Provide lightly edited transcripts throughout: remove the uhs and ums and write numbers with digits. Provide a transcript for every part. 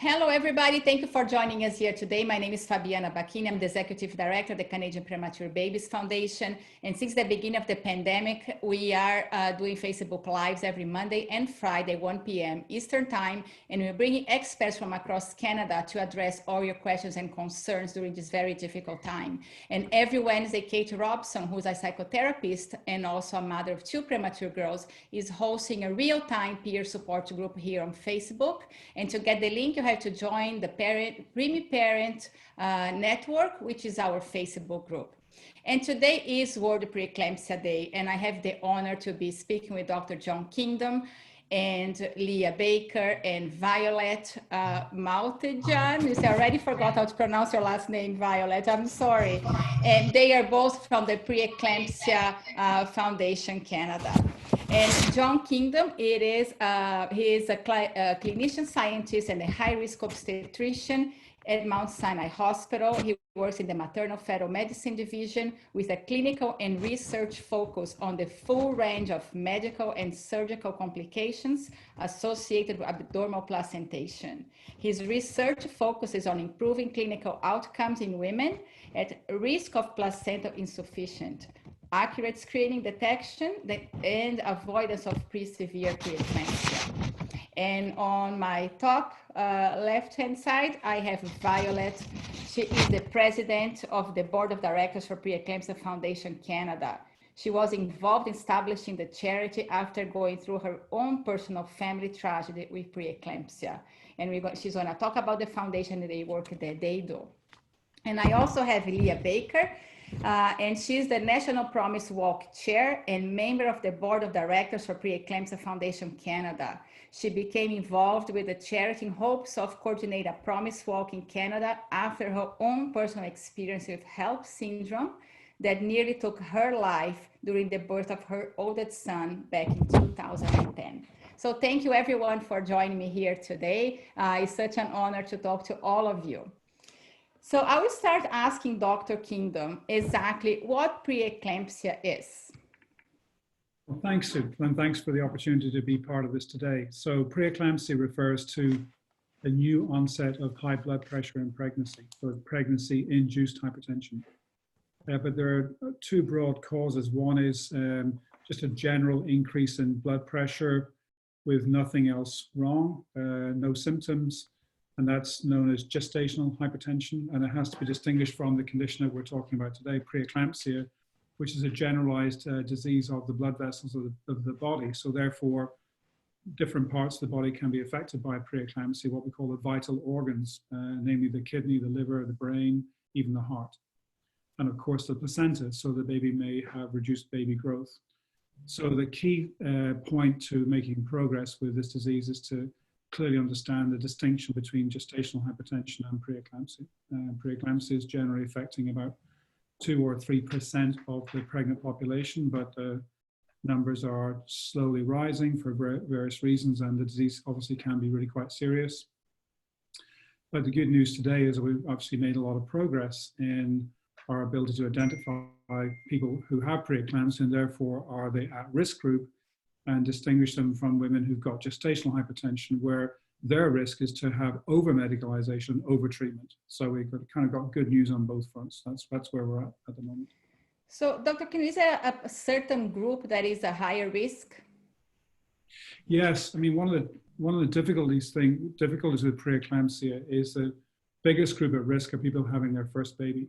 Hello, everybody. Thank you for joining us here today. My name is Fabiana Bacchini. I'm the Executive Director of the Canadian Premature Babies Foundation. And since the beginning of the pandemic, we are doing Facebook Lives every Monday and Friday, 1 p.m. Eastern Time. And we're bringing experts from across Canada to address all your questions and concerns during this very difficult time. And every Wednesday, Kate Robson, who's a psychotherapist and also a mother of 2 premature girls, is hosting a real-time peer support group here on Facebook. And to get the link, you have to join the Preemie Parent Network, which is our Facebook group. And today is World Preeclampsia Day, and I have the honor to be speaking with Dr. John Kingdom and Leah Baker and Violet Mateljan. You see, I already forgot how to pronounce your last name, Violet. I'm sorry. And they are both from the Preeclampsia Foundation Canada. And John Kingdom, he is a clinician scientist and a high-risk obstetrician at Mount Sinai Hospital. He works in the maternal fetal medicine division with a clinical and research focus on the full range of medical and surgical complications associated with abdominal placentation. His research focuses on improving clinical outcomes in women at risk of placental insufficient, accurate screening detection, and avoidance of severe preeclampsia. And on my top left-hand side, I have Violet. She is the president of the board of directors for Preeclampsia Foundation Canada. She was involved in establishing the charity after going through her own personal family tragedy with preeclampsia. And she's going to talk about the foundation and the work that they do. And I also have Leah Baker. And she's the National Promise Walk Chair and member of the Board of Directors for Preeclampsia Foundation Canada. She became involved with the charity in hopes of coordinating a Promise Walk in Canada after her own personal experience with HELLP syndrome that nearly took her life during the birth of her oldest son back in 2010. So thank you everyone for joining me here today. It's such an honor to talk to all of you. So I will start asking Dr. Kingdom exactly what preeclampsia is. Well, thanks, Sue, and thanks for the opportunity to be part of this today. So preeclampsia refers to a new onset of high blood pressure in pregnancy, or pregnancy-induced hypertension. But there are 2 broad causes. One is just a general increase in blood pressure with nothing else wrong, no symptoms. And that's known as gestational hypertension, and it has to be distinguished from the condition that we're talking about today, preeclampsia, which is a generalized disease of the blood vessels of the body. So therefore, different parts of the body can be affected by preeclampsia, what we call the vital organs, namely the kidney, the liver, the brain, even the heart. And of course, the placenta, so the baby may have reduced baby growth. So the key point to making progress with this disease is to clearly understand the distinction between gestational hypertension and preeclampsia. Preeclampsia is generally affecting about 2 or 3% of the pregnant population, but numbers are slowly rising for various reasons, and the disease obviously can be really quite serious. But the good news today is we've obviously made a lot of progress in our ability to identify people who have preeclampsia and therefore are the at-risk group, and distinguish them from women who've got gestational hypertension, where their risk is to have over-medicalization, over-treatment. So we've kind of got good news on both fronts. That's where we're at the moment. So, Dr. King, is there a certain group that is a higher risk? Yes, I mean, one of the difficulties with preeclampsia is the biggest group at risk are people having their first baby.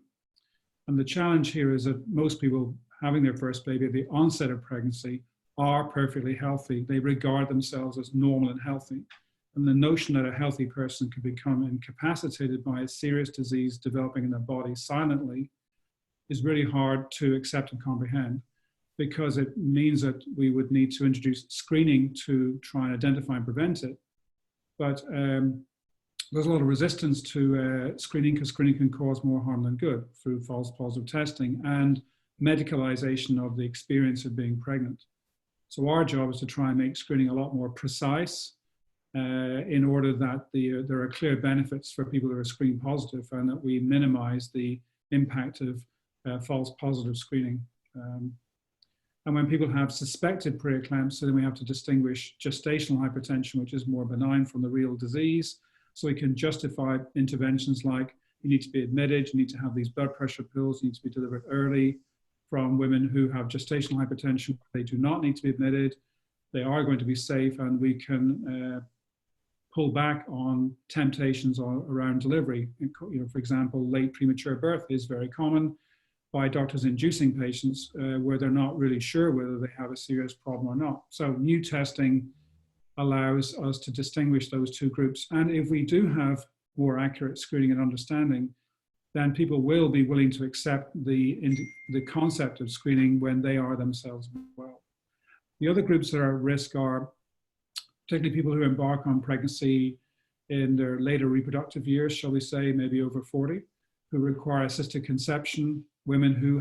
And the challenge here is that most people having their first baby at the onset of pregnancy are perfectly healthy. They regard themselves as normal and healthy. And the notion that a healthy person could become incapacitated by a serious disease developing in their body silently is really hard to accept and comprehend, because it means that we would need to introduce screening to try and identify and prevent it. But there's a lot of resistance to screening, because screening can cause more harm than good through false positive testing and medicalization of the experience of being pregnant. So our job is to try and make screening a lot more precise in order that there are clear benefits for people who are screen positive, and that we minimize the impact of false positive screening. And when people have suspected preeclampsia, then we have to distinguish gestational hypertension, which is more benign from the real disease, So we can justify interventions like you need to be admitted, you need to have these blood pressure pills, you need to be delivered early. From women who have gestational hypertension, they do not need to be admitted. They are going to be safe, and we can pull back on temptations around delivery. For example, late premature birth is very common by doctors inducing patients where they're not really sure whether they have a serious problem or not. So new testing allows us to distinguish those two groups. And if we do have more accurate screening and understanding, then people will be willing to accept the concept of screening when they are themselves well. The other groups that are at risk are particularly people who embark on pregnancy in their later reproductive years, shall we say, maybe over 40, who require assisted conception, women who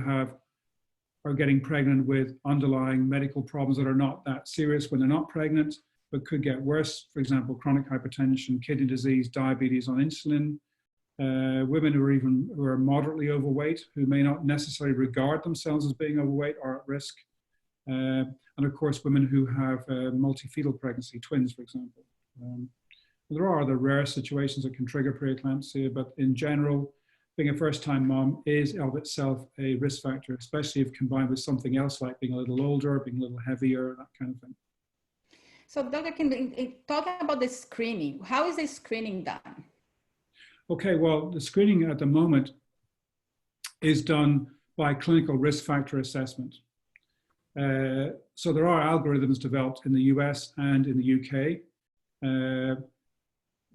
are getting pregnant with underlying medical problems that are not that serious when they're not pregnant, but could get worse. For example, chronic hypertension, kidney disease, diabetes on insulin, women who are moderately overweight, who may not necessarily regard themselves as being overweight, are at risk. And of course, women who have multi-fetal pregnancy, twins, for example. There are other rare situations that can trigger preeclampsia, but in general, being a first-time mom is of itself a risk factor, especially if combined with something else like being a little older, being a little heavier, that kind of thing. So Dr. Kim, talking about the screening, how is the screening done? Okay, well, the screening at the moment is done by clinical risk factor assessment. So there are algorithms developed in the US and in the UK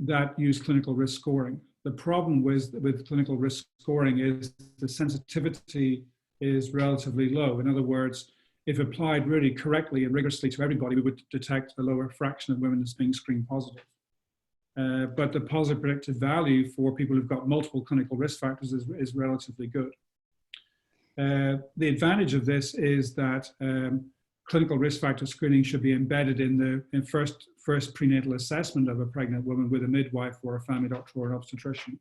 that use clinical risk scoring. The problem with clinical risk scoring is the sensitivity is relatively low. In other words, if applied really correctly and rigorously to everybody, we would detect a lower fraction of women as being screen positive. But the positive predictive value for people who've got multiple clinical risk factors is relatively good. The advantage of this is that clinical risk factor screening should be embedded in the first prenatal assessment of a pregnant woman with a midwife or a family doctor or an obstetrician.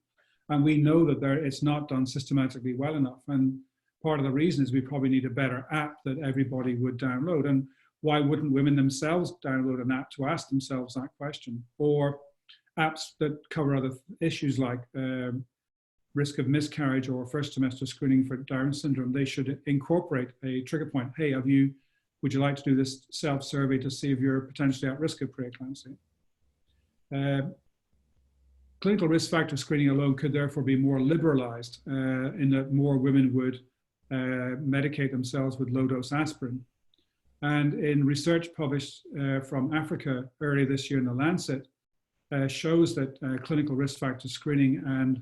And we know that it's not done systematically well enough. And part of the reason is we probably need a better app that everybody would download. And why wouldn't women themselves download an app to ask themselves that question? Or apps that cover other issues like risk of miscarriage or first trimester screening for Down syndrome. They should incorporate a trigger point. Hey, would you like to do this self-survey to see if you're potentially at risk of preeclampsia? Clinical risk factor screening alone could therefore be more liberalized in that more women would medicate themselves with low-dose aspirin. And in research published from Africa earlier this year in The Lancet, shows that clinical risk factor screening and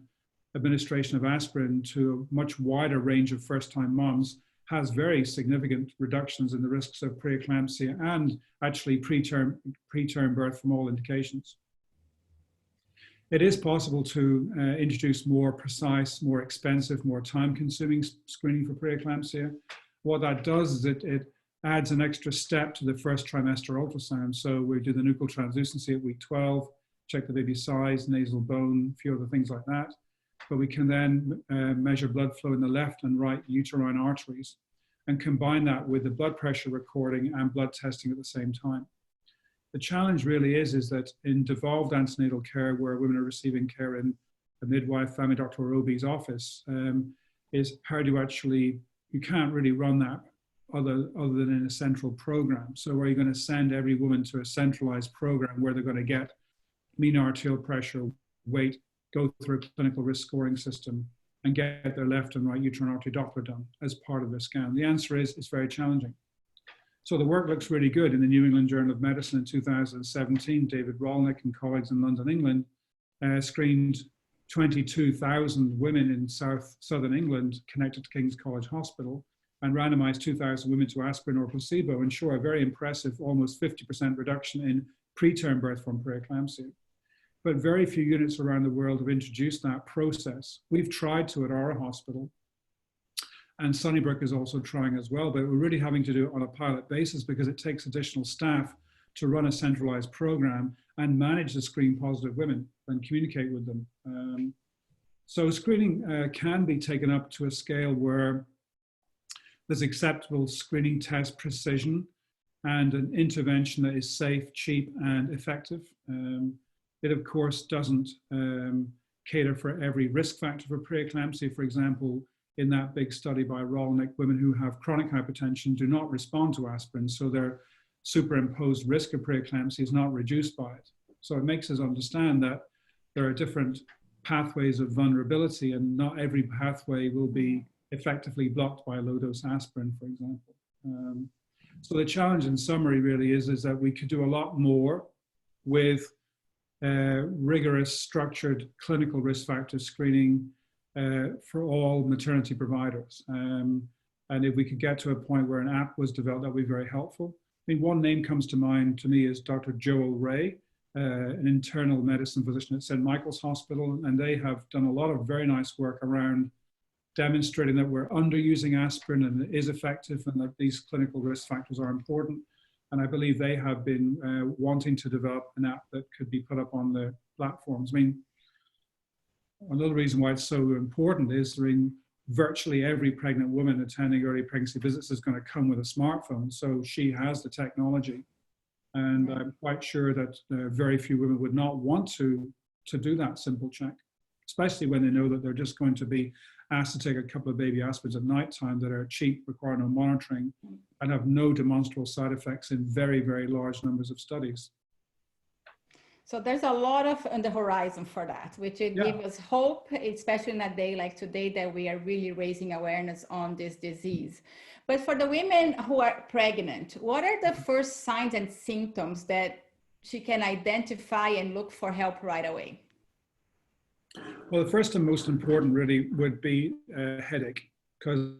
administration of aspirin to a much wider range of first-time moms has very significant reductions in the risks of preeclampsia and actually preterm birth from all indications. It is possible to introduce more precise, more expensive, more time-consuming screening for preeclampsia. What that does is it adds an extra step to the first trimester ultrasound. So we do the nuchal translucency at week 12, check the baby's size, nasal bone, a few other things like that. But we can then measure blood flow in the left and right uterine arteries and combine that with the blood pressure recording and blood testing at the same time. The challenge really is that in devolved antenatal care, where women are receiving care in a midwife, family doctor, or OB's office, is how do you can't really run that other than in a central program. So are you going to send every woman to a centralized program where they're going to get mean arterial pressure, weight, go through a clinical risk scoring system, and get their left and right uterine artery Doppler done as part of the scan? The answer is it's very challenging. So the work looks really good. In the New England Journal of Medicine in 2017, David Rolnick and colleagues in London, England, screened 22,000 women in southern England connected to King's College Hospital and randomized 2,000 women to aspirin or placebo and show a very impressive almost 50% reduction in preterm birth from preeclampsia. But very few units around the world have introduced that process. We've tried to at our hospital, and Sunnybrook is also trying as well, but we're really having to do it on a pilot basis because it takes additional staff to run a centralized program and manage the screen positive women and communicate with them. So screening can be taken up to a scale where there's acceptable screening test precision and an intervention that is safe, cheap, and effective. It, of course, doesn't cater for every risk factor for preeclampsia. For example, in that big study by Rolnick, women who have chronic hypertension do not respond to aspirin, so their superimposed risk of preeclampsia is not reduced by it. So it makes us understand that there are different pathways of vulnerability, and not every pathway will be effectively blocked by low-dose aspirin, for example. So the challenge in summary really is that we could do a lot more with rigorous, structured clinical risk factor screening for all maternity providers. And if we could get to a point where an app was developed, that would be very helpful. I mean, one name comes to mind to me is Dr. Joel Ray, an internal medicine physician at St. Michael's Hospital, and they have done a lot of very nice work around demonstrating that we're underusing aspirin and it is effective, and that these clinical risk factors are important. And I believe they have been wanting to develop an app that could be put up on the platforms. I mean, another reason why it's so important is virtually every pregnant woman attending early pregnancy visits is going to come with a smartphone. So she has the technology. And I'm quite sure that very few women would not want to do that simple check, especially when they know that they're just going to be asked to take a couple of baby aspirins at nighttime that are cheap, require no monitoring, and have no demonstrable side effects in very, very large numbers of studies. So there's a lot on the horizon for that, which it gives us hope, especially in a day like today that we are really raising awareness on this disease. But for the women who are pregnant, what are the first signs and symptoms that she can identify and look for help right away? Well, the first and most important really would be a headache, because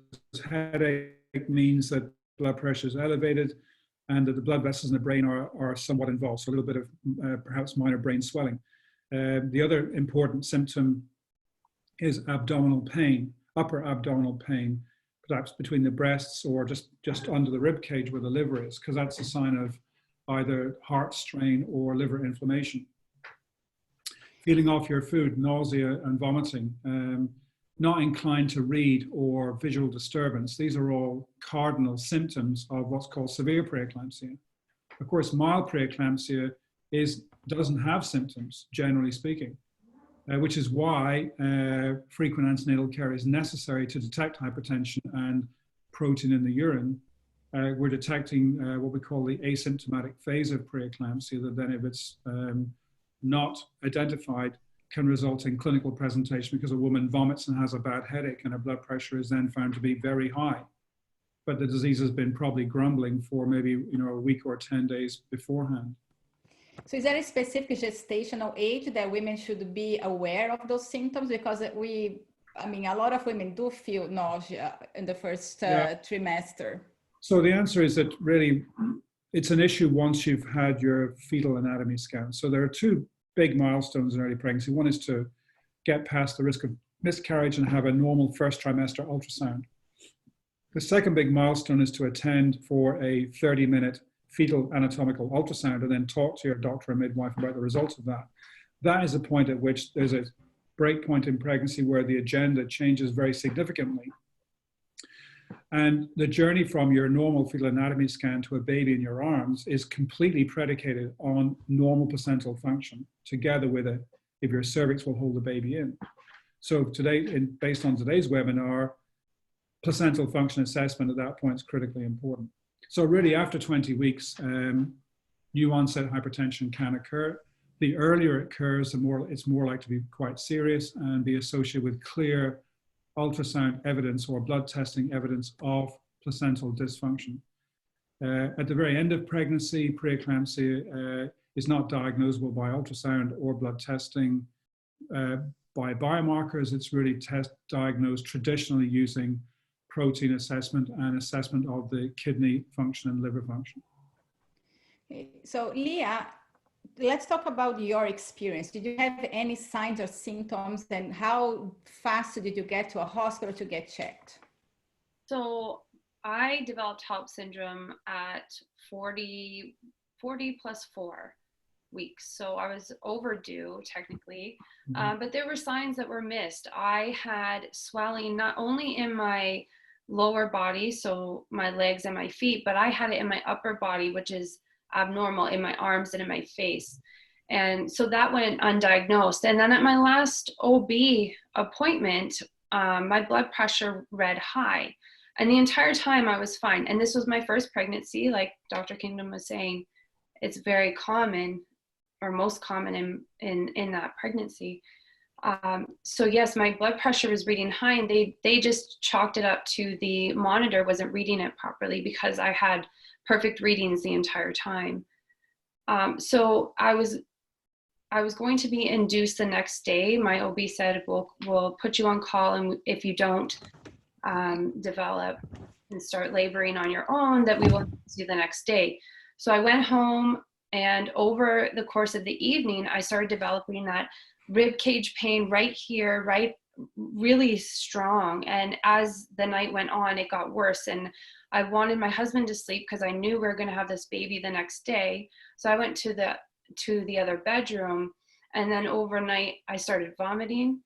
headache means that blood pressure is elevated and that the blood vessels in the brain are somewhat involved, so a little bit of perhaps minor brain swelling. The other important symptom is abdominal pain, upper abdominal pain, perhaps between the breasts or just under the rib cage where the liver is, because that's a sign of either heart strain or liver inflammation. Feeling off your food, nausea and vomiting, not inclined to read or visual disturbance. These are all cardinal symptoms of what's called severe preeclampsia. Of course, mild preeclampsia doesn't have symptoms, generally speaking, which is why frequent antenatal care is necessary to detect hypertension and protein in the urine. We're detecting what we call the asymptomatic phase of preeclampsia, that then if it's not identified, can result in clinical presentation because a woman vomits and has a bad headache and her blood pressure is then found to be very high. But the disease has been probably grumbling for maybe a week or 10 days beforehand. So is there a specific gestational age that women should be aware of those symptoms? Because a lot of women do feel nausea in the first trimester. So the answer is that really it's an issue once you've had your fetal anatomy scan. So there are two big milestones in early pregnancy. One is to get past the risk of miscarriage and have a normal first trimester ultrasound. The second big milestone is to attend for a 30-minute fetal anatomical ultrasound and then talk to your doctor or midwife about the results of that. That is a point at which there's a break point in pregnancy where the agenda changes very significantly. And the journey from your normal fetal anatomy scan to a baby in your arms is completely predicated on normal placental function, together with if your cervix will hold the baby in. So today, based on today's webinar, placental function assessment at that point is critically important. So really after 20 weeks, new onset hypertension can occur. The earlier it occurs, it's more likely to be quite serious and be associated with clear ultrasound evidence or blood testing evidence of placental dysfunction. At the very end of pregnancy, preeclampsia is not diagnosable by ultrasound or blood testing. By biomarkers, it's really diagnosed traditionally using protein assessment and assessment of the kidney function and liver function. So Leah, let's talk about your experience. Did you have any signs or symptoms, and how fast did you get to a hospital to get checked? So I developed HELLP syndrome at 40 plus 4 weeks. So I was overdue technically, but there were signs that were missed. I had swelling not only in my lower body, so my legs and my feet, but I had it in my upper body, which is abnormal, in my arms and in my face. And so that went undiagnosed. And then at my last OB appointment, my blood pressure read high. And the entire time I was fine. And this was my first pregnancy. Like Dr. Kingdom was saying, it's very common, or most common in that pregnancy. So yes, my blood pressure was reading high, and they just chalked it up to the monitor wasn't reading it properly, because I had perfect readings the entire time. So I was going to be induced the next day. My OB said, we'll put you on call, and if you don't develop and start laboring on your own, that we will see you the next day. So I went home, and over the course of the evening, I started developing that rib cage pain right here, really strong. And as the night went on, it got worse. And I wanted my husband to sleep because I knew we were going to have this baby the next day. So I went to the other bedroom, and then overnight I started vomiting,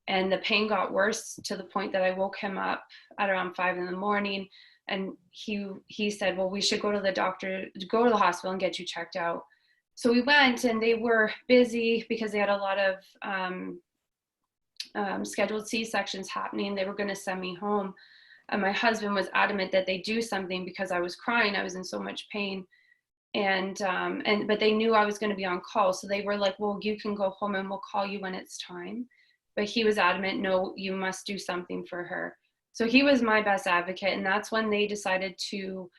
and the pain got worse to the point that I woke him up at around 5 a.m. And he said, well, we should go to the doctor, go to the hospital and get you checked out. So we went, and they were busy because they had a lot of scheduled C-sections happening. They were going to send me home. And my husband was adamant that they do something because I was crying. I was in so much pain. But they knew I was going to be on call. So they were like, well, you can go home and we'll call you when it's time. But he was adamant, no, you must do something for her. So he was my best advocate. And that's when they decided to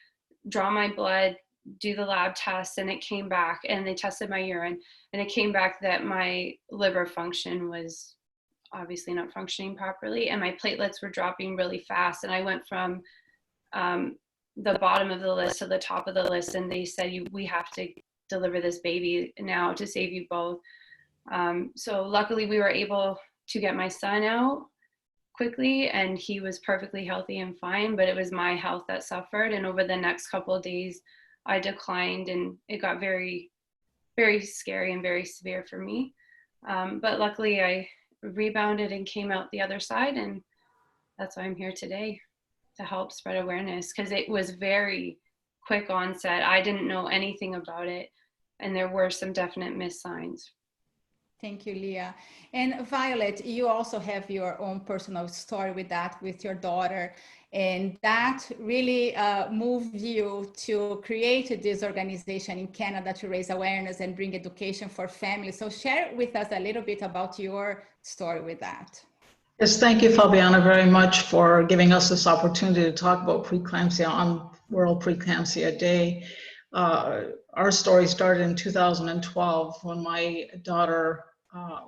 draw my blood, do the lab tests, and it came back, and they tested my urine, and it came back that my liver function was obviously not functioning properly, and my platelets were dropping really fast. And I went from the bottom of the list to the top of the list, and they said, we have to deliver this baby now to save you both. So luckily we were able to get my son out quickly, and he was perfectly healthy and fine, but it was my health that suffered. And over the next couple of days I declined, and it got very, very scary and very severe for me. But luckily I rebounded and came out the other side, and that's why I'm here today, to help spread awareness, because it was very quick onset. I didn't know anything about it, and there were some definite missed signs. Thank you, Leah. And Violet, you also have your own personal story with that, with your daughter, and that really moved you to create this organization in Canada to raise awareness and bring education for families. So share with us a little bit about your story with that. Yes, thank you, Fabiana, very much for giving us this opportunity to talk about preeclampsia on World Preeclampsia Day. Our story started in 2012 when my daughter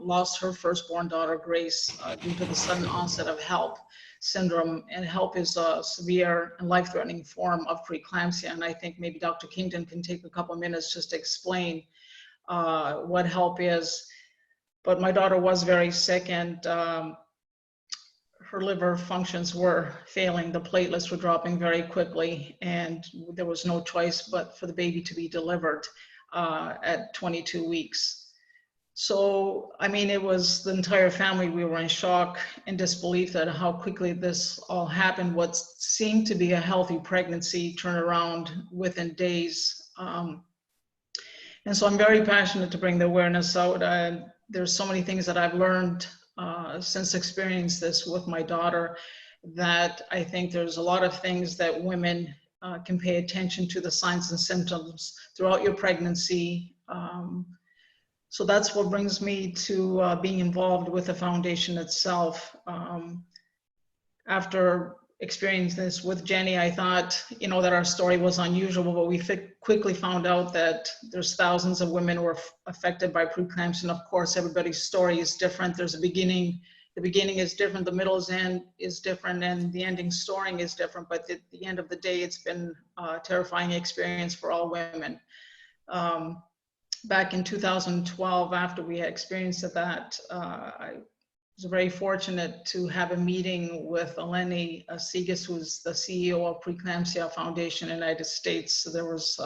lost her firstborn daughter, Grace, due to the sudden onset of HELLP syndrome. And HELLP is a severe and life-threatening form of preeclampsia. And I think maybe Dr. Kingdon can take a couple minutes just to explain what HELLP is. But my daughter was very sick, and her liver functions were failing. The platelets were dropping very quickly, and there was no choice but for the baby to be delivered at 22 weeks. So, I mean, it was the entire family. We were in shock and disbelief at how quickly this all happened. What seemed to be a healthy pregnancy turned around within days. And so I'm very passionate to bring the awareness out. There's so many things that I've learned since experiencing this with my daughter, that I think there's a lot of things that women can pay attention to, the signs and symptoms throughout your pregnancy. So that's what brings me to being involved with the foundation itself. After experiencing this with Jenny, I thought, that our story was unusual, but we quickly found out that there's thousands of women who are affected by preeclampsia. And of course, everybody's story is different. There's a beginning. The beginning is different, the middle is different, and the ending story is different. But at the end of the day, it's been a terrifying experience for all women. Back in 2012, after we had experienced that, I was very fortunate to have a meeting with Eleni Sigas, who's the CEO of Preeclampsia Foundation United States. So there was,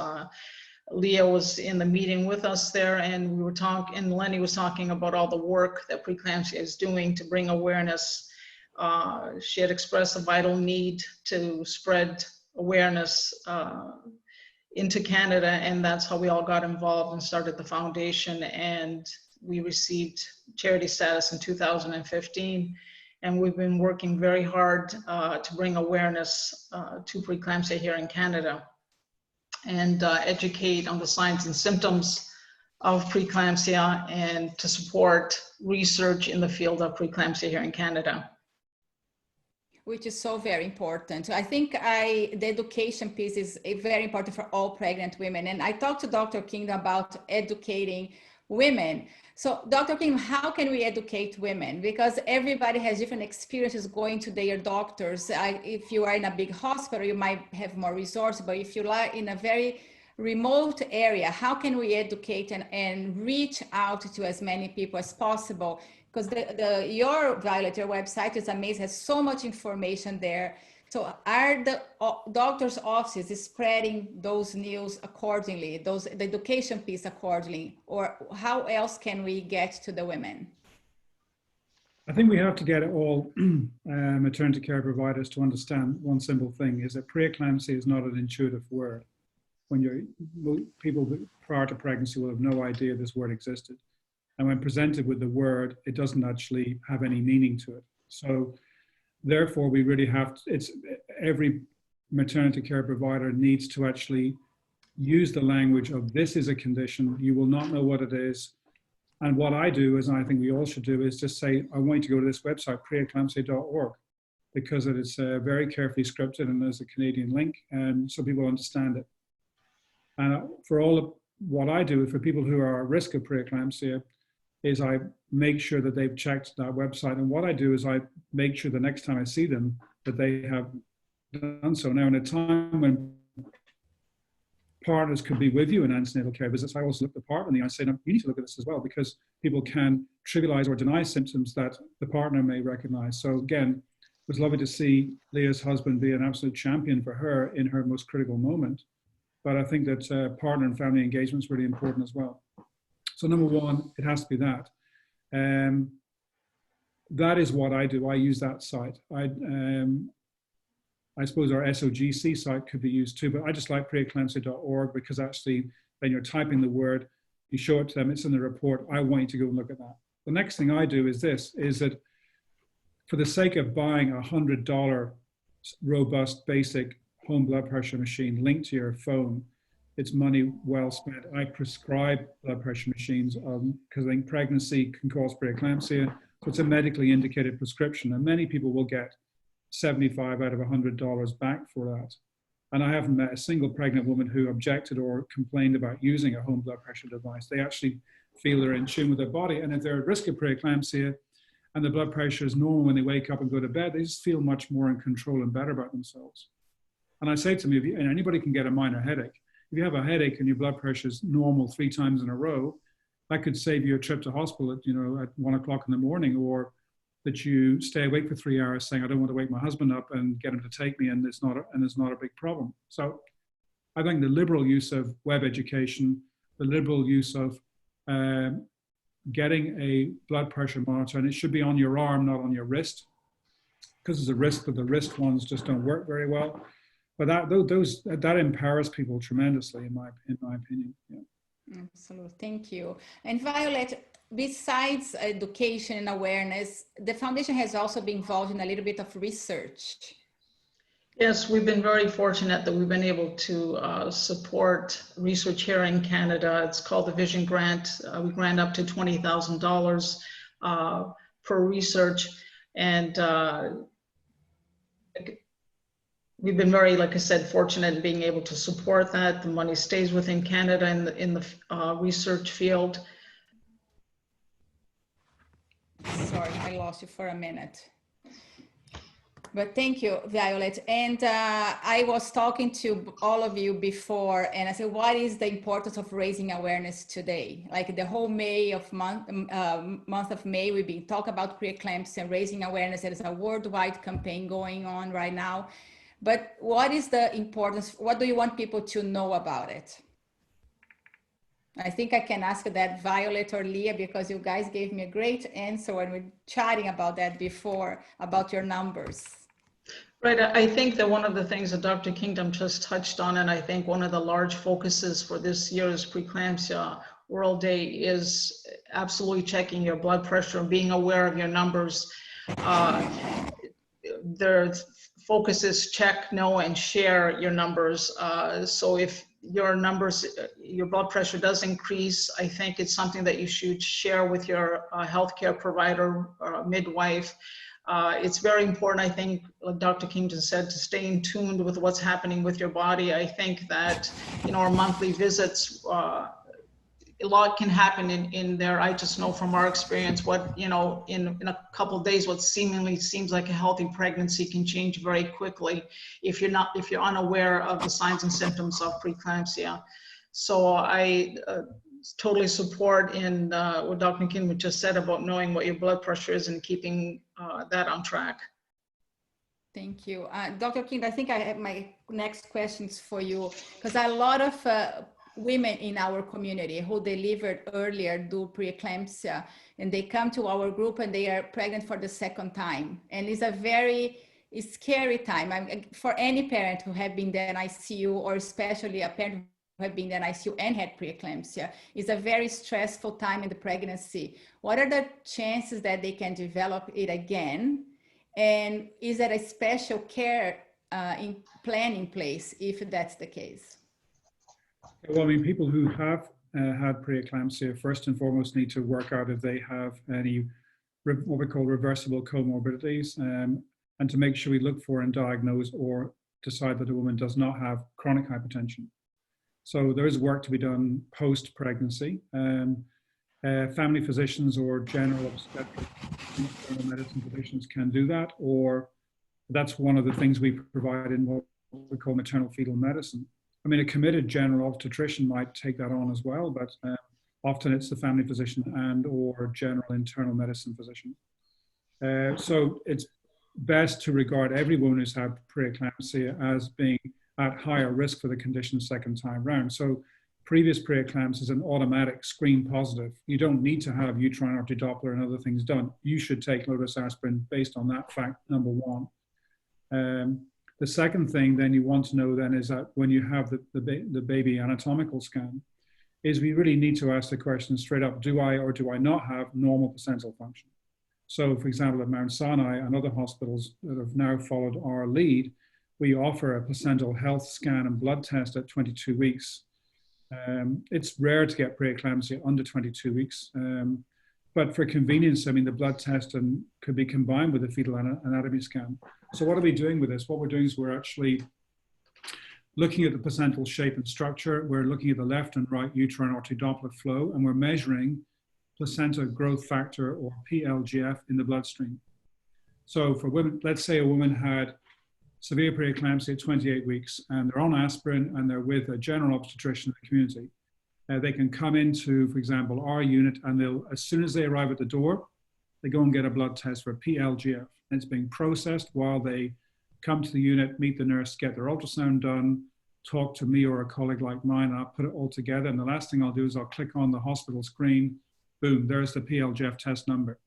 Leah was in the meeting with us there, and we were talking, and Eleni was talking about all the work that Preeclampsia is doing to bring awareness. She had expressed a vital need to spread awareness into Canada, and that's how we all got involved and started the foundation. And we received charity status in 2015, and we've been working very hard to bring awareness to preeclampsia here in Canada, and educate on the signs and symptoms of preeclampsia, and to support research in the field of preeclampsia here in Canada. Which is so very important. I think the education piece is very important for all pregnant women. And I talked to Dr. Kingdom about educating women. So Dr. Kingdom, how can we educate women? Because everybody has different experiences going to their doctors. If you are in a big hospital, you might have more resources, but if you are in a very remote area, how can we educate and reach out to as many people as possible? Because your Violet, your website is amazing, has so much information there. So are the doctor's offices spreading those news accordingly, the education piece accordingly, or how else can we get to the women? I think we have to get all maternity care providers to understand one simple thing, is that preeclampsia is not an intuitive word. People prior to pregnancy will have no idea this word existed. And when presented with the word, it doesn't actually have any meaning to it. So therefore, we really have to, every maternity care provider needs to actually use the language of, this is a condition, you will not know what it is. And what I do, as I think we all should do, is just say, I want you to go to this website, preeclampsia.org, because it is very carefully scripted and there's a Canadian link, and so people understand it. And for all of what I do for people who are at risk of preeclampsia, is I make sure that they've checked that website. And what I do is I make sure the next time I see them that they have done so. Now, in a time when partners could be with you in antenatal care visits, I also look the partner in the eye and say, no, you need to look at this as well, because people can trivialize or deny symptoms that the partner may recognize. So again, it was lovely to see Leah's husband be an absolute champion for her in her most critical moment. But I think that partner and family engagement is really important as well. So number one, it has to be that. That is what I do. I use that site. I suppose our SOGC site could be used too, but I just like preeclampsia.org, because actually when you're typing the word, you show it to them, it's in the report. I want you to go and look at that. The next thing I do is this, is that for the sake of buying a $100 robust basic home blood pressure machine linked to your phone, it's money well spent. I prescribe blood pressure machines because I think pregnancy can cause preeclampsia. So it's a medically indicated prescription, and many people will get $75 out of $100 back for that. And I haven't met a single pregnant woman who objected or complained about using a home blood pressure device. They actually feel they're in tune with their body. And if they're at risk of preeclampsia and the blood pressure is normal when they wake up and go to bed, they just feel much more in control and better about themselves. And I say to them, and anybody can get a minor headache. If you have a headache and your blood pressure is normal 3 times in a row, that could save you a trip to hospital at 1 o'clock in the morning, or that you stay awake for 3 hours saying, I don't want to wake my husband up and get him to take me, and it's not a big problem. So I think the liberal use of web education, the liberal use of getting a blood pressure monitor, and it should be on your arm, not on your wrist, because there's a risk that the wrist ones just don't work very well. But that empowers people tremendously, in my opinion. Yeah. Absolutely, thank you. And Violet, besides education and awareness, the foundation has also been involved in a little bit of research. Yes, we've been very fortunate that we've been able to support research here in Canada. It's called the Vision Grant. We grant up to $20,000 for research, and we've been very, like I said, fortunate in being able to support that. The money stays within Canada in the research field. Sorry, I lost you for a minute. But thank you, Violet. And I was talking to all of you before, and I said, what is the importance of raising awareness today? Like the whole month of May, we've been talking about preeclampsia and raising awareness. There is a worldwide campaign going on right now. But what is the importance? What do you want people to know about it? I think I can ask that Violet or Leah, because you guys gave me a great answer when we were chatting about that before, about your numbers. Right. I think that one of the things that Dr. Kingdom just touched on, and I think one of the large focuses for this year's Preeclampsia World Day is absolutely checking your blood pressure and being aware of your numbers. Their focus is check, know, and share your numbers. So if your numbers, your blood pressure does increase, I think it's something that you should share with your healthcare provider or midwife. It's very important, I think, like Dr. Kingdon said, to stay in tune with what's happening with your body. I think that, you know, our monthly visits, a lot can happen in there. I just know from our experience what, you know, in a couple of days, what seemingly seems like a healthy pregnancy can change very quickly if you're unaware of the signs and symptoms of preeclampsia. So I totally support in what Dr. Kingdon just said about knowing what your blood pressure is and keeping that on track. Thank you. Dr. King, I think I have my next questions for you, because a lot of women in our community who delivered earlier do preeclampsia, and they come to our group and they are pregnant for the second time. And it's a very scary time for any parent who have been there in ICU, or especially a parent who have been in ICU and had preeclampsia. It's a very stressful time in the pregnancy. What are the chances that they can develop it again? And is there a special care plan in place if that's the case? Well, I mean, people who have had preeclampsia first and foremost need to work out if they have any what we call reversible comorbidities, and to make sure we look for and diagnose or decide that a woman does not have chronic hypertension. So there is work to be done post-pregnancy. Family physicians or general obstetric medicine physicians can do that, or that's one of the things we provide in what we call maternal fetal medicine. I mean, a committed general obstetrician might take that on as well, but often it's the family physician and or general internal medicine physician. So it's best to regard every woman who's had preeclampsia as being at higher risk for the condition second time round. So previous preeclampsia is an automatic screen positive. You don't need to have uterine artery Doppler and other things done. You should take low-dose aspirin based on that fact, number one. The second thing then you want to know then is that when you have the baby anatomical scan, is we really need to ask the question straight up, do I or do I not have normal placental function? So for example, at Mount Sinai and other hospitals that have now followed our lead, we offer a placental health scan and blood test at 22 weeks. It's rare to get preeclampsia under 22 weeks. But for convenience, I mean, the blood test could be combined with a fetal anatomy scan. So what are we doing with this? What we're doing is we're actually looking at the placental shape and structure. We're looking at the left and right uterine artery Doppler flow, and we're measuring placenta growth factor, or PLGF, in the bloodstream. So for women, let's say a woman had severe preeclampsia at 28 weeks, and they're on aspirin and they're with a general obstetrician in the community. They can come into, for example, our unit, and they'll, as soon as they arrive at the door, they go and get a blood test for PLGF. And it's being processed while they come to the unit, meet the nurse, get their ultrasound done, talk to me or a colleague like mine, and I'll put it all together. And the last thing I'll do is I'll click on the hospital screen, boom, there's the PLGF test number.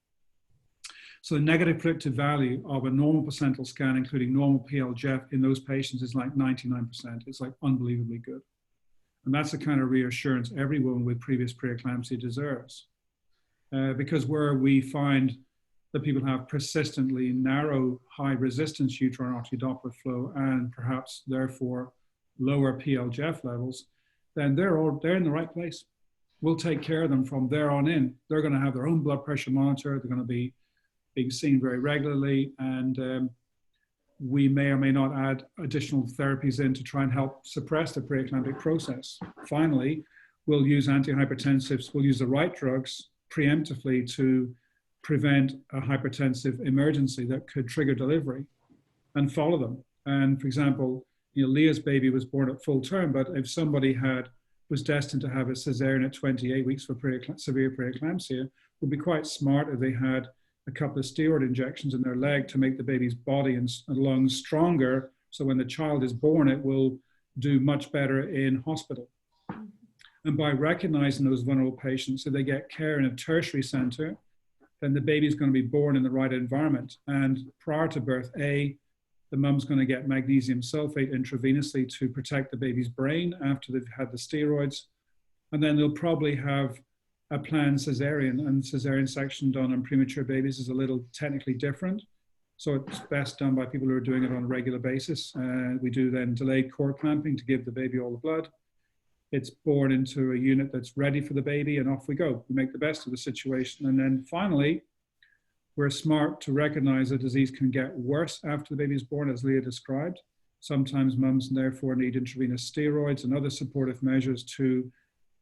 So the negative predictive value of a normal placental scan, including normal PLGF in those patients, is like 99%. It's like unbelievably good. And that's the kind of reassurance every woman with previous preeclampsia deserves. Because where we find that people have persistently narrow, high resistance uterine artery Doppler flow and perhaps therefore lower PLGF levels, then they're in the right place. We'll take care of them from there on in. They're going to have their own blood pressure monitor. They're going to be being seen very regularly, and we may or may not add additional therapies in to try and help suppress the preeclamptic process. Finally, we'll use antihypertensives. We'll use the right drugs preemptively to prevent a hypertensive emergency that could trigger delivery, and follow them. And for example, you know, Leah's baby was born at full term, but if somebody was destined to have a cesarean at 28 weeks for severe preeclampsia, it would be quite smart if they had a couple of steroid injections in their leg to make the baby's body and lungs stronger, so when the child is born, it will do much better in hospital. And by recognizing those vulnerable patients, so they get care in a tertiary center, then the baby is going to be born in the right environment. And prior to birth, The mum's going to get magnesium sulfate intravenously to protect the baby's brain after they've had the steroids. And then they'll probably have a planned cesarean, and cesarean section done on premature babies is a little technically different. So it's best done by people who are doing it on a regular basis. We do then delayed cord clamping to give the baby all the blood. It's born into a unit that's ready for the baby, and off we go. We make the best of the situation. And then finally, we're smart to recognize a disease can get worse after the baby is born, as Leah described. Sometimes mums therefore need intravenous steroids and other supportive measures to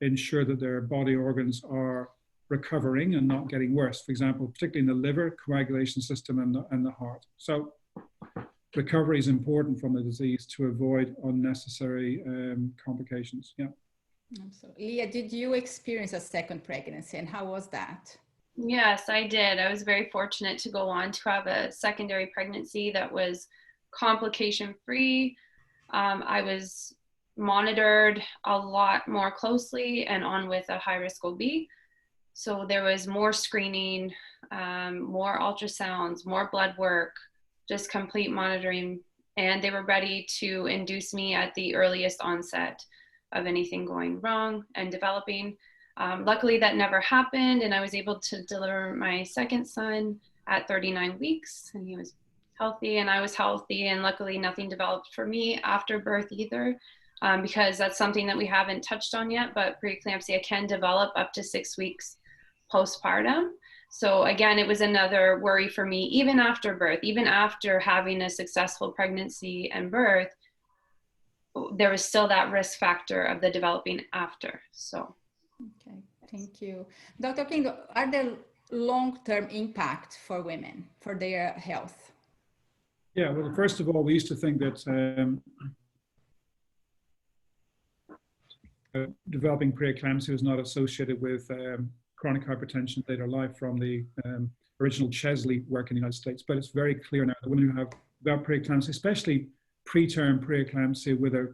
ensure that their body organs are recovering and not getting worse. For example, particularly in the liver, coagulation system, and the heart. So recovery is important from the disease to avoid unnecessary complications. Yeah. Absolutely. Leah, did you experience a second pregnancy, and how was that? Yes, I did. I was very fortunate to go on to have a secondary pregnancy that was complication-free. I was monitored a lot more closely and on with a high-risk OB. So there was more screening, more ultrasounds, more blood work, just complete monitoring. And they were ready to induce me at the earliest onset of anything going wrong and developing. Luckily, that never happened, and I was able to deliver my second son at 39 weeks, and he was healthy, and I was healthy, and luckily nothing developed for me after birth either, because that's something that we haven't touched on yet, but preeclampsia can develop up to 6 weeks postpartum. So again, it was another worry for me, even after birth, even after having a successful pregnancy and birth, there was still that risk factor of the developing after, so. Okay, thank you. Dr. King, are there long-term impact for women, for their health? Yeah, well, first of all, we used to think that developing preeclampsia was not associated with chronic hypertension later life from the original Chesley work in the United States, but it's very clear now that women who have developed preeclampsia, especially preterm preeclampsia with a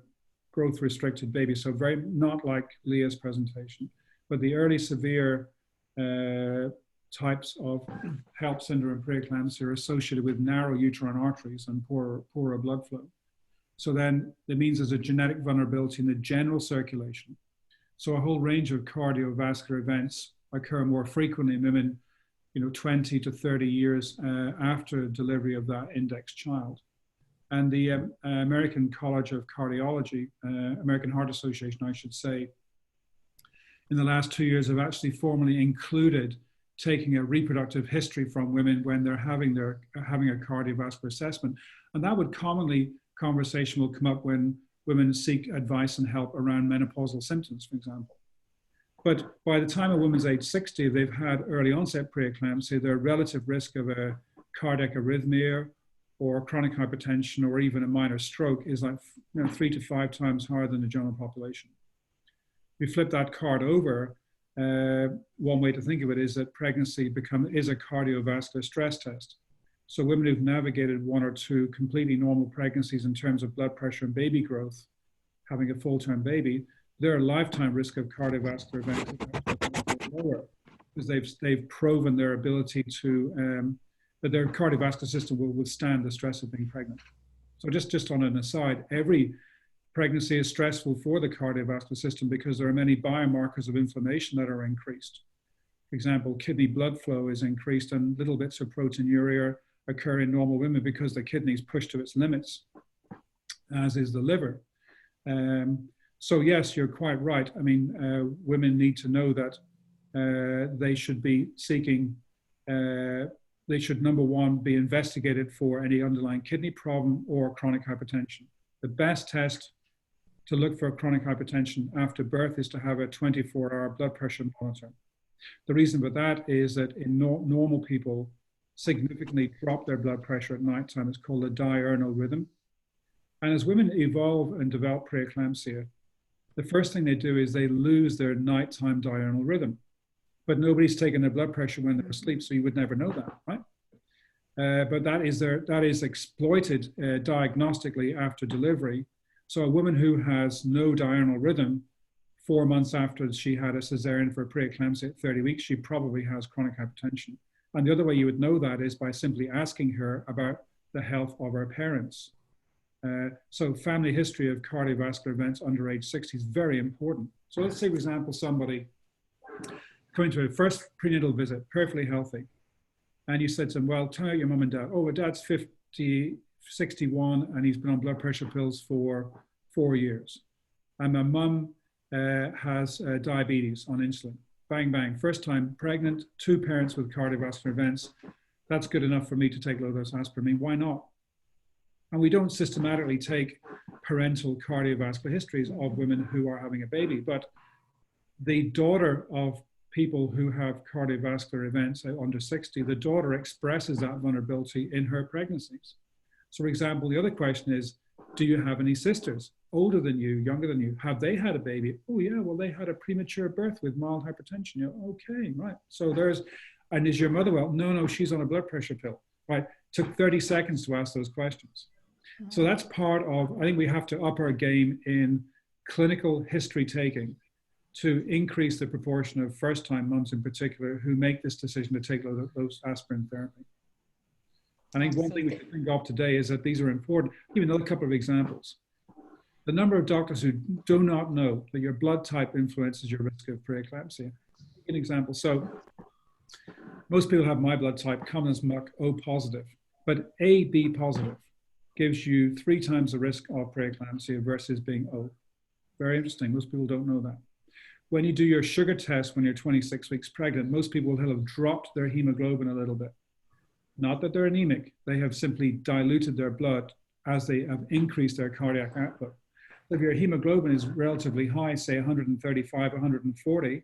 growth-restricted baby, so very not like Leah's presentation, but the early severe types of HELLP syndrome and preeclampsia are associated with narrow uterine arteries and poorer blood flow. So then it means there's a genetic vulnerability in the general circulation. So a whole range of cardiovascular events occur more frequently in women, 20 to 30 years after delivery of that index child. And the American College of Cardiology, American Heart Association, I should say, in the last 2 years have actually formally included taking a reproductive history from women when they're having a cardiovascular assessment. And that would conversation will come up when women seek advice and help around menopausal symptoms, for example. But by the time a woman's age 60, they've had early onset preeclampsia, their relative risk of a cardiac arrhythmia or chronic hypertension or even a minor stroke is like 3 to 5 times higher than the general population. We flip that card over. One way to think of it is that pregnancy is a cardiovascular stress test. So women who've navigated 1 or 2 completely normal pregnancies in terms of blood pressure and baby growth, having a full-term baby, their lifetime risk of cardiovascular events is lower because they've proven their ability to that their cardiovascular system will withstand the stress of being pregnant. So just on an aside, every pregnancy is stressful for the cardiovascular system because there are many biomarkers of inflammation that are increased. For example, kidney blood flow is increased and little bits of proteinuria occur in normal women because the kidney is pushed to its limits, as is the liver. So yes, you're quite right. I mean, women need to know that they should be seeking they should, number one, be investigated for any underlying kidney problem or chronic hypertension. The best test to look for chronic hypertension after birth is to have a 24-hour blood pressure monitor. The reason for that is that in normal people significantly drop their blood pressure at nighttime. It's called a diurnal rhythm. And as women evolve and develop preeclampsia, the first thing they do is they lose their nighttime diurnal rhythm. But nobody's taken their blood pressure when they're asleep, so you would never know that, right? But that is exploited diagnostically after delivery. So a woman who has no diurnal rhythm 4 months after she had a cesarean for preeclampsia at 30 weeks, she probably has chronic hypertension. And the other way you would know that is by simply asking her about the health of our parents. So family history of cardiovascular events under age 60 is very important. So let's say, for example, somebody coming to a first prenatal visit, perfectly healthy, and you said to them, well, tell your mum and dad, oh, my dad's 61, and he's been on blood pressure pills for 4 years. And my mum has diabetes on insulin. Bang, bang. First time pregnant, 2 parents with cardiovascular events. That's good enough for me to take low-dose aspirin. Why not? And we don't systematically take parental cardiovascular histories of women who are having a baby, but the daughter of people who have cardiovascular events under 60, the daughter expresses that vulnerability in her pregnancies. So for example, the other question is, do you have any sisters, older than you, younger than you? Have they had a baby? Oh yeah, well, they had a premature birth with mild hypertension. You know, okay, right. So and is your mother well? No, she's on a blood pressure pill, right? Took 30 seconds to ask those questions. So that's part of, I think we have to up our game in clinical history taking to increase the proportion of first-time mums in particular who make this decision to take those aspirin therapy. I think one thing we should think of today is that these are important. I'll give you another couple of examples. The number of doctors who do not know that your blood type influences your risk of preeclampsia. An example, so most people have my blood type, common as muck, O positive, but AB positive gives you 3 times the risk of preeclampsia versus being O. Very interesting, most people don't know that. When you do your sugar test when you're 26 weeks pregnant, most people will have dropped their hemoglobin a little bit. Not that they're anemic, they have simply diluted their blood as they have increased their cardiac output. If your hemoglobin is relatively high, say 135, 140,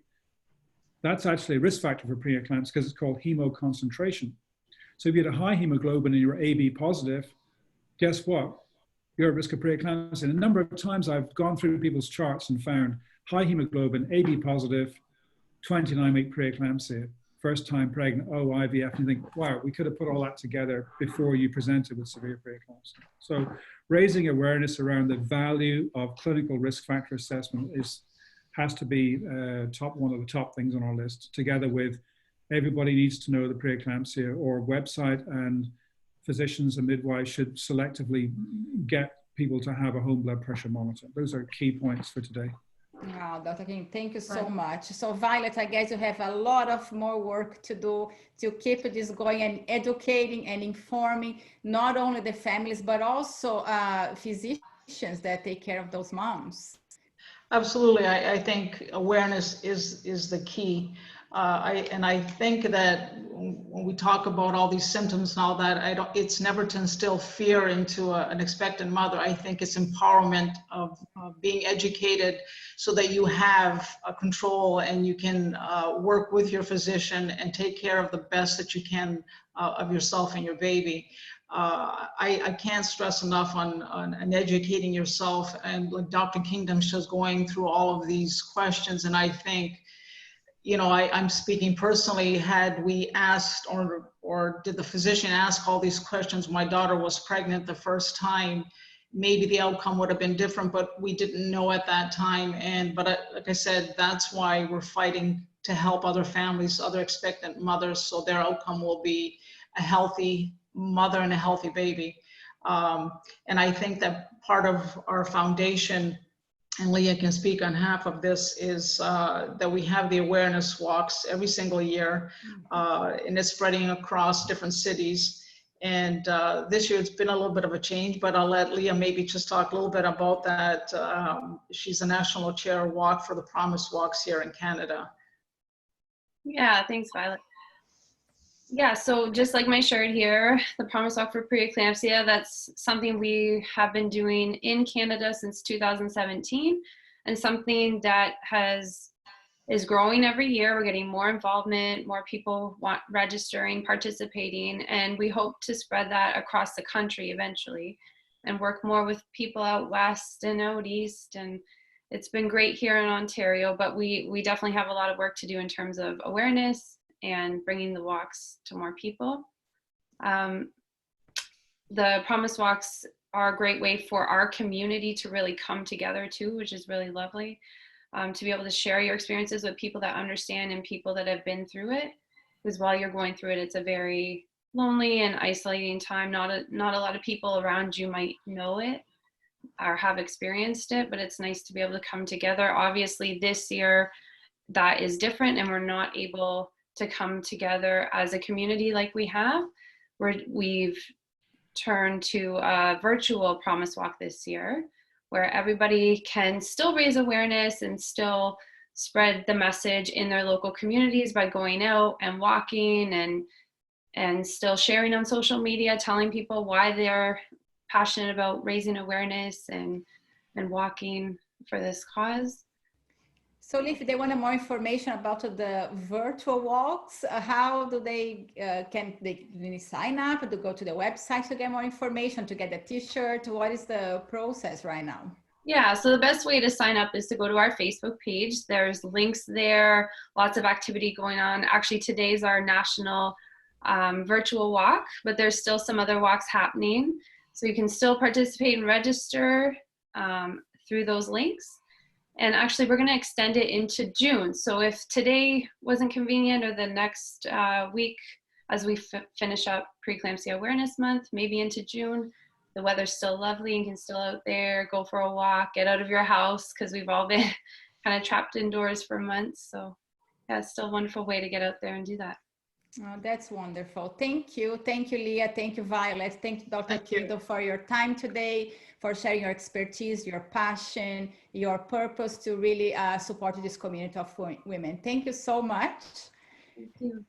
that's actually a risk factor for preeclampsia because it's called hemoconcentration. So if you had a high hemoglobin and you're AB positive, guess what? You're at risk of preeclampsia. And a number of times I've gone through people's charts and found high hemoglobin, AB positive, 29-week preeclampsia, first time pregnant, oh, IVF, and you think, wow, we could have put all that together before you presented with severe preeclampsia. So raising awareness around the value of clinical risk factor assessment has to be one of the top things on our list, together with everybody needs to know the preeclampsia or website, and physicians and midwives should selectively get people to have a home blood pressure monitor. Those are key points for today. Wow, Dr. King, thank you so much. So Violet, I guess you have a lot of more work to do to keep this going and educating and informing not only the families, but also physicians that take care of those moms. Absolutely. I think awareness is the key. I think that when we talk about all these symptoms and all that, it's never to instill fear into an expectant mother. I think it's empowerment of being educated so that you have a control and you can work with your physician and take care of the best that you can of yourself and your baby. I can't stress enough on educating yourself, and like Dr. Kingdom's just going through all of these questions. And I think, you know, I'm speaking personally, had we asked or did the physician ask all these questions when my daughter was pregnant the first time, maybe the outcome would have been different, but we didn't know at that time. But like I said, that's why we're fighting to help other families, other expectant mothers, so their outcome will be a healthy mother and a healthy baby. And I think that part of our foundation, and Leah can speak on half of this, is that we have the awareness walks every single year, and it's spreading across different cities. And this year it's been a little bit of a change, but I'll let Leah maybe just talk a little bit about that. She's a national chair walk for the Promise Walks here in Canada. Yeah, thanks, Violet. Yeah, so just like my shirt here, the Promise Walk for Preeclampsia, that's something we have been doing in Canada since 2017, and something that is growing every year. We're getting more involvement, more people registering, participating, and we hope to spread that across the country eventually and work more with people out west and out east. And it's been great here in Ontario, but we definitely have a lot of work to do in terms of awareness and bringing the walks to more people. The Promise Walks are a great way for our community to really come together too, which is really lovely. To be able to share your experiences with people that understand and people that have been through it, because while you're going through it, it's a very lonely and isolating time. Not a lot of people around you might know it or have experienced it, but it's nice to be able to come together. Obviously this year that is different, and we're not able to come together as a community like we have. We've turned to a virtual Promise Walk this year, where everybody can still raise awareness and still spread the message in their local communities by going out and walking and still sharing on social media, telling people why they're passionate about raising awareness and walking for this cause. So if they want more information about the virtual walks, how do they, can they sign up to go to the website to get more information, to get the t-shirt? What is the process right now? Yeah, so the best way to sign up is to go to our Facebook page. There's links there, lots of activity going on. Actually, today's our national virtual walk, but there's still some other walks happening. So you can still participate and register through those links. And actually, we're going to extend it into June. So if today wasn't convenient, or the next week, as we finish up Preeclampsia Awareness Month, maybe into June, the weather's still lovely and can still out there, go for a walk, get out of your house, because we've all been kind of trapped indoors for months. So yeah, it's still a wonderful way to get out there and do that. Oh, that's wonderful. Thank you. Thank you, Leah. Thank you, Violet. Thank you, Dr. Kido, for your time today, for sharing your expertise, your passion, your purpose to really support this community of women. Thank you so much. Thank you.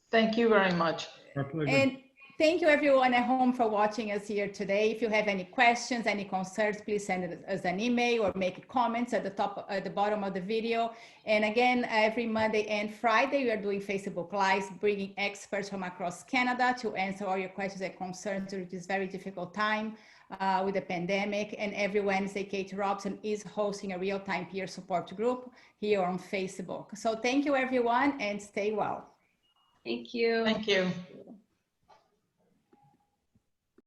Thank you very much. Our pleasure. And thank you everyone at home for watching us here today. If you have any questions, any concerns, please send us an email or make comments at the bottom of the video. And again, every Monday and Friday, we are doing Facebook Lives, bringing experts from across Canada to answer all your questions and concerns during this very difficult time with the pandemic. And every Wednesday, Kate Robson is hosting a real-time peer support group here on Facebook. So thank you everyone, and stay well. Thank you. Thank you.